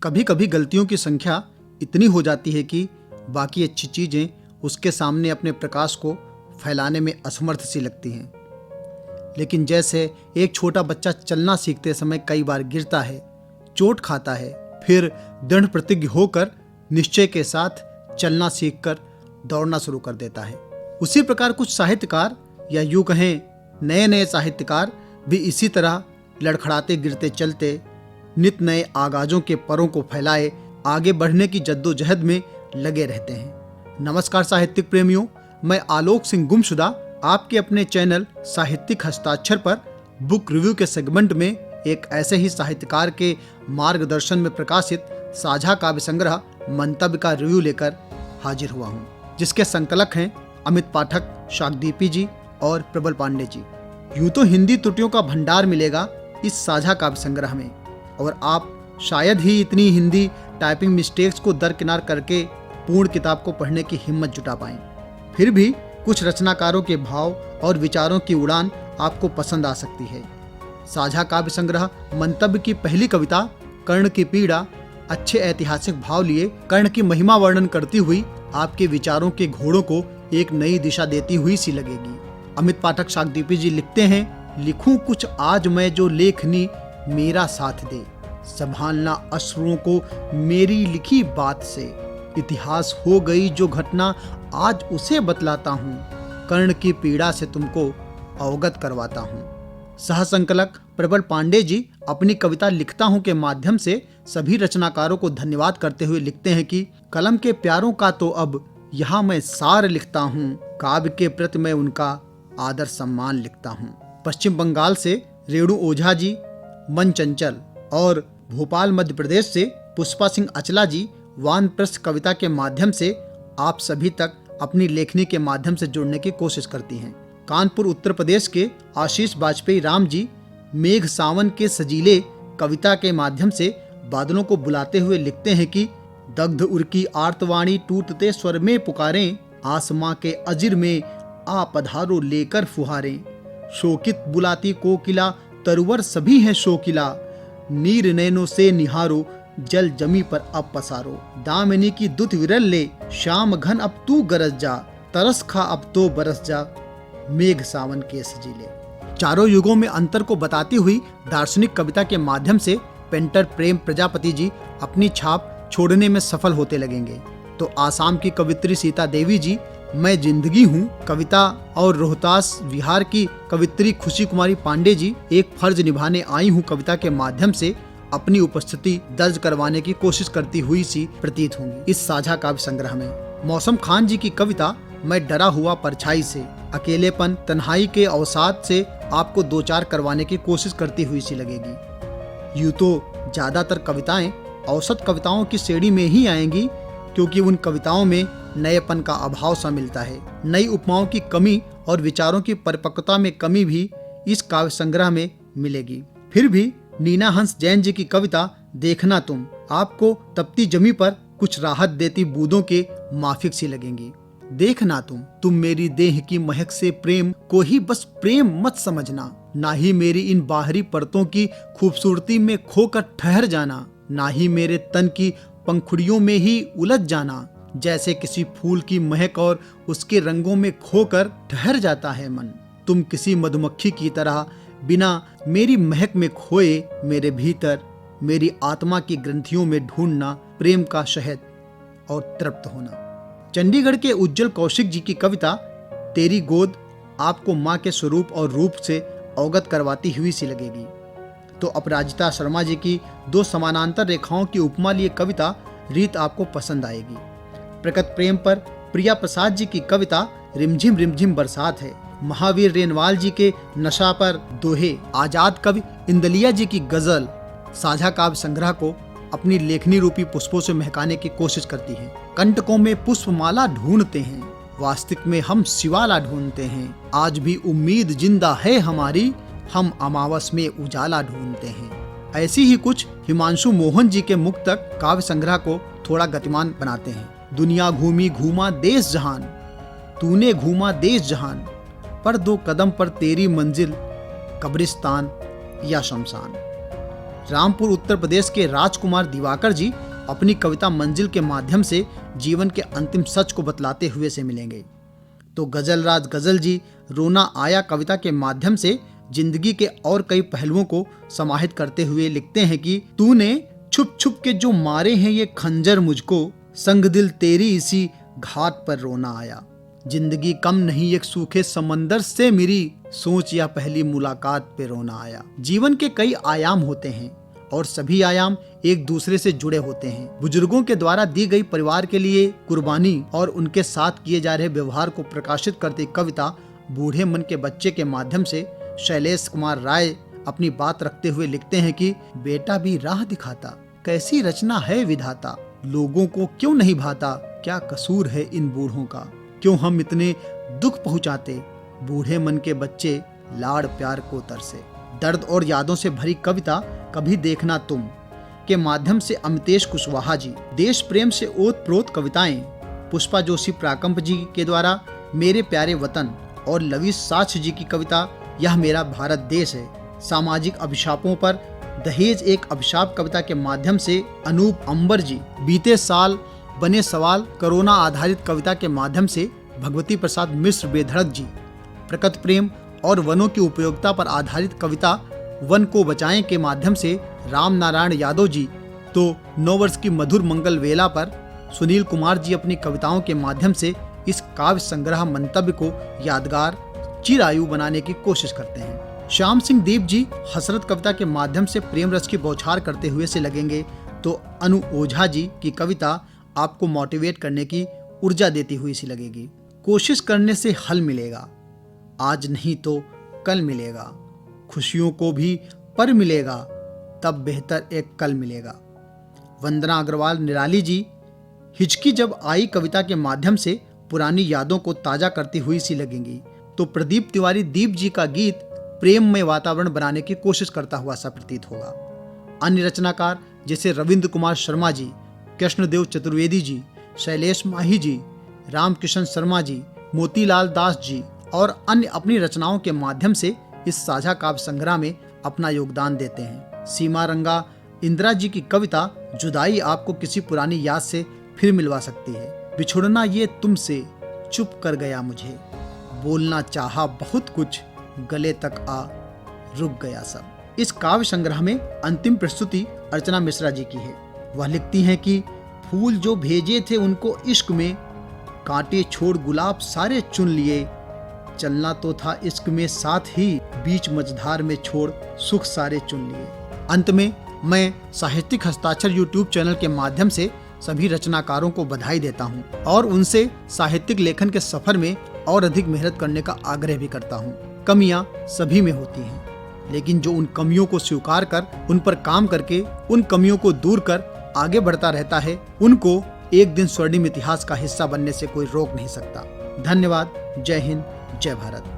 कभी कभी गलतियों की संख्या इतनी हो जाती है कि बाकी अच्छी चीजें उसके सामने अपने प्रकाश को फैलाने में असमर्थ सी लगती हैं। लेकिन जैसे एक छोटा बच्चा चलना सीखते समय कई बार गिरता है, चोट खाता है, फिर दृढ़ प्रतिज्ञ होकर निश्चय के साथ चलना सीखकर दौड़ना शुरू कर देता है, उसी प्रकार कुछ साहित्यकार या यूं कहें नए नए साहित्यकार भी इसी तरह लड़खड़ाते गिरते चलते नित नए आगाजों के परों को फैलाए आगे बढ़ने की जद्दोजहद में लगे रहते हैं। नमस्कार साहित्यिक प्रेमियों, मैं आलोक सिंह गुमशुदा आपके अपने चैनल साहित्यिक हस्ताक्षर पर बुक रिव्यू के सेगमेंट में एक ऐसे ही साहित्यकार के मार्गदर्शन में प्रकाशित साझा काव्य संग्रह मंतव्य का रिव्यू लेकर हाजिर हुआ हूँ, जिसके संकलक हैं अमित पाठक, शाकदीपी जी और प्रबल पांडे जी। यूं तो हिंदी त्रुटियों का भंडार मिलेगा इस साझा काव्य संग्रह में, और आप शायद ही इतनी हिंदी टाइपिंग मिस्टेक्स को दरकिनार करके पूर्ण किताब को पढ़ने की हिम्मत जुटा पाएं। फिर भी कुछ रचनाकारों के भाव और विचारों की उड़ान आपको पसंद आ सकती है। साझा काव्य संग्रह मंतव्य की पहली कविता कर्ण की पीड़ा अच्छे ऐतिहासिक भाव लिए कर्ण की महिमा वर्णन करती हुई आपके विचारों के घोड़ों को एक नई दिशा देती हुई सी लगेगी। अमित पाठक शाकदीपी जी लिखते हैं, लिखूं कुछ आज मैं जो लेखनी मेरा साथ दे, संभालना अश्रुओं को मेरी लिखी बात से, इतिहास हो गई जो घटना आज उसे बतलाता हूँ, कर्ण की पीड़ा से तुमको अवगत करवाता हूँ। सह संकलक प्रबल पांडे जी अपनी कविता लिखता हूँ के माध्यम से सभी रचनाकारों को धन्यवाद करते हुए लिखते हैं कि कलम के प्यारों का तो अब यहाँ मैं सार लिखता हूँ, काव्य के प्रति मैं उनका आदर सम्मान लिखता हूँ। पश्चिम बंगाल से रेणु ओझा जी, मन चंचल, और भोपाल मध्य प्रदेश से पुष्पा सिंह अचला जी वानप्रस्थ कविता के माध्यम से आप सभी तक अपनी लेखनी के माध्यम से जुड़ने की कोशिश करती हैं। कानपुर उत्तर प्रदेश के आशीष बाजपेयी राम जी मेघ सावन के सजीले कविता के माध्यम से बादलों को बुलाते हुए लिखते हैं कि दग्ध उर की आर्तवाणी टूटते स्वर में पुकारें, आसमां के अजिर में आ पधारो लेकर फुहारें, शोकित बुलाती कोकिला तरुवर सभी हैं शोकिला, नीर नैनों से निहारो जल जमी पर अब पसारो, दामिनी की दुत विरल ले शाम घन अब तू गरज जा, तरस खा अब तो बरस जा, मेघ सावन के सजीले। चारों युगों में अंतर को बताती हुई दार्शनिक कविता के माध्यम से पेंटर प्रेम प्रजापति जी अपनी छाप छोड़ने में सफल होते लगेंगे। तो आसाम की कवित्री सीता देवी जी मैं जिंदगी हूँ कविता और रोहतास विहार की कवित्री खुशी कुमारी पांडे जी एक फर्ज निभाने आई हूँ कविता के माध्यम से अपनी उपस्थिति दर्ज करवाने की कोशिश करती हुई सी प्रतीत होंगी। इस साझा काव्य संग्रह में मौसम खान जी की कविता मैं डरा हुआ परछाई से अकेलेपन तन्हाई के अवसाद से आपको दो चार करवाने की कोशिश करती हुई सी लगेगी। यूं तो ज्यादातर कविताएं औसत कविताओं की श्रेणी में ही आएंगी, क्योंकि उन कविताओं में नएपन का अभाव सा मिलता है। नई उपमाओं की कमी और विचारों की परिपक्वता में कमी भी इस काव्य संग्रह में मिलेगी। फिर भी नीना हंस जैन जी की कविता देखना तुम आपको तपती जमी पर कुछ राहत देती बूंदों के माफिक सी लगेंगी। देखना तुम मेरी देह की महक से प्रेम को ही बस प्रेम मत समझना, ना ही मेरी इन बाहरी परतों की खूबसूरती में खोकर ठहर जाना, ना ही मेरे तन की पंखुड़ियों में ही उलझ जाना, जैसे किसी फूल की महक और उसके रंगों में खोकर ठहर जाता है मन। तुम किसी मधुमक्खी की तरह बिना मेरी महक में खोए मेरे भीतर मेरी आत्मा की ग्रंथियों में ढूंढना प्रेम का शहद और तृप्त होना। चंडीगढ़ के उज्जवल कौशिक जी की कविता तेरी गोद आपको माँ के स्वरूप और रूप से अवगत करवाती हुई सी लगेगी। तो अपराजिता शर्मा जी की दो समानांतर रेखाओं की उपमा लिए कविता रीत आपको पसंद आएगी। प्रकट प्रेम पर प्रिया प्रसाद जी की कविता रिमझिम रिमझिम बरसात है। महावीर रेनवाल जी के नशा पर दोहे, आजाद कवि इंदलिया जी की गजल साझा काव्य संग्रह को अपनी लेखनी रूपी पुष्पों से महकाने की कोशिश करती है। कंटकों में पुष्पमाला ढूंढते हैं, वास्तविक में हम शिवाला ढूंढते हैं, आज भी उम्मीद जिंदा है हमारी, हम अमावस में उजाला ढूंढते हैं। ऐसी ही कुछ हिमांशु मोहन जी के मुक्तक काव्य संग्रह को थोड़ा गतिमान बनाते हैं। दुनिया घूमी घूमा देश जहान, तूने घूमा देश जहान, पर दो कदम पर तेरी मंजिल, कब्रिस्तान या शमशान। रामपुर उत्तर प्रदेश के राजकुमार दिवाकर जी अपनी कविता मंजिल के माध्यम से जीवन के अंतिम सच को बतलाते हुए से मिलेंगे। तो गजलराज गजल जी रोना आया कविता के माध्यम से जिंदगी के और कई पहलुओं को समाहित करते हुए लिखते हैं कि तूने छुप छुप के जो मारे हैं ये खंजर मुझको, संग दिल तेरी इसी घाट पर रोना आया। जिंदगी कम नहीं एक सूखे समंदर से मेरी सोच या पहली मुलाकात पे रोना आया। जीवन के कई आयाम होते हैं और सभी आयाम एक दूसरे से जुड़े होते हैं। बुजुर्गों के द्वारा दी गई परिवार के लिए कुर्बानी और उनके साथ किए जा रहे व्यवहार को प्रकाशित करती कविता बूढ़े मन के बच्चे के माध्यम से शैलेश कुमार राय अपनी बात रखते हुए लिखते हैं कि बेटा भी राह दिखाता, कैसी रचना है विधाता, लोगों को क्यों नहीं भाता, क्या कसूर है इन बूढ़ों का, क्यों हम इतने दुख पहुंचाते, बूढ़े मन के बच्चे लाड़ प्यार को तरसे। दर्द और यादों से भरी कविता कभी देखना तुम के माध्यम से अमितेश कुशवाहा जी, देश प्रेम से ओत प्रोत कविताएं पुष्पा जोशी प्राकंप जी के द्वारा मेरे प्यारे वतन और लवी साक्ष जी की कविता यह मेरा भारत देश है, सामाजिक अभिशापों पर दहेज एक अभिशाप कविता के माध्यम से अनूप अंबर जी, बीते साल बने सवाल कोरोना आधारित कविता के माध्यम से भगवती प्रसाद मिश्र बेधड़क जी, प्रकृति प्रेम और वनों की उपयोगिता पर आधारित कविता वन को बचाएं के माध्यम से राम नारायण यादव जी, तो 9 वर्ष की मधुर मंगल वेला पर सुनील कुमार जी अपनी कविताओं के माध्यम से इस काव्य संग्रह मंतव्य को यादगार चिरायु बनाने की कोशिश करते हैं। श्याम सिंह दीप जी हसरत कविता के माध्यम से प्रेम रस की बौछार करते हुए से लगेंगे, तो अनु ओझा जी की कविता आपको मोटिवेट करने की ऊर्जा देती हुई सी लगेगी। कोशिश करने से हल मिलेगा, आज नहीं तो कल मिलेगा, खुशियों को भी पर मिलेगा, तब बेहतर एक कल मिलेगा। वंदना अग्रवाल निराली जी हिचकी जब आई कविता के माध्यम से पुरानी यादों को ताजा करती हुई सी लगेंगी, तो प्रदीप तिवारी दीप जी का गीत प्रेममय वातावरण बनाने की कोशिश करता हुआ सा प्रतीत होगा। अन्य रचनाकार जैसे रविंद्र कुमार शर्मा जी, कृष्णदेव चतुर्वेदी जी, शैलेश माही जी, रामकिशन शर्मा जी, मोतीलाल दास जी और अन्य अपनी रचनाओं के माध्यम से इस साझा काव्य संग्रह में अपना योगदान देते हैं। सीमा रंगा इंदिरा जी की कविता जुदाई आपको किसी पुरानी याद से फिर मिलवा सकती है। बिछुड़ना ये तुमसे चुप कर गया मुझे, बोलना चाहा बहुत कुछ गले तक आ रुक गया सब। इस काव्य संग्रह में अंतिम प्रस्तुति अर्चना मिश्रा जी की है। वह लिखती हैं कि फूल जो भेजे थे उनको इश्क में, कांटे छोड़ गुलाब सारे चुन लिए, चलना तो था इश्क में साथ ही, बीच मझधार में छोड़ सुख सारे चुन लिए। अंत में मैं साहित्यिक हस्ताक्षर यूट्यूब चैनल के माध्यम से सभी रचनाकारों को बधाई देता हूं और उनसे साहित्यिक लेखन के सफर में और अधिक मेहनत करने का आग्रह भी करता हूं। कमियां सभी में होती हैं, लेकिन जो उन कमियों को स्वीकार कर उन पर काम करके उन कमियों को दूर कर आगे बढ़ता रहता है, उनको एक दिन स्वर्णिम इतिहास का हिस्सा बनने से कोई रोक नहीं सकता। धन्यवाद। जय हिंद, जय भारत।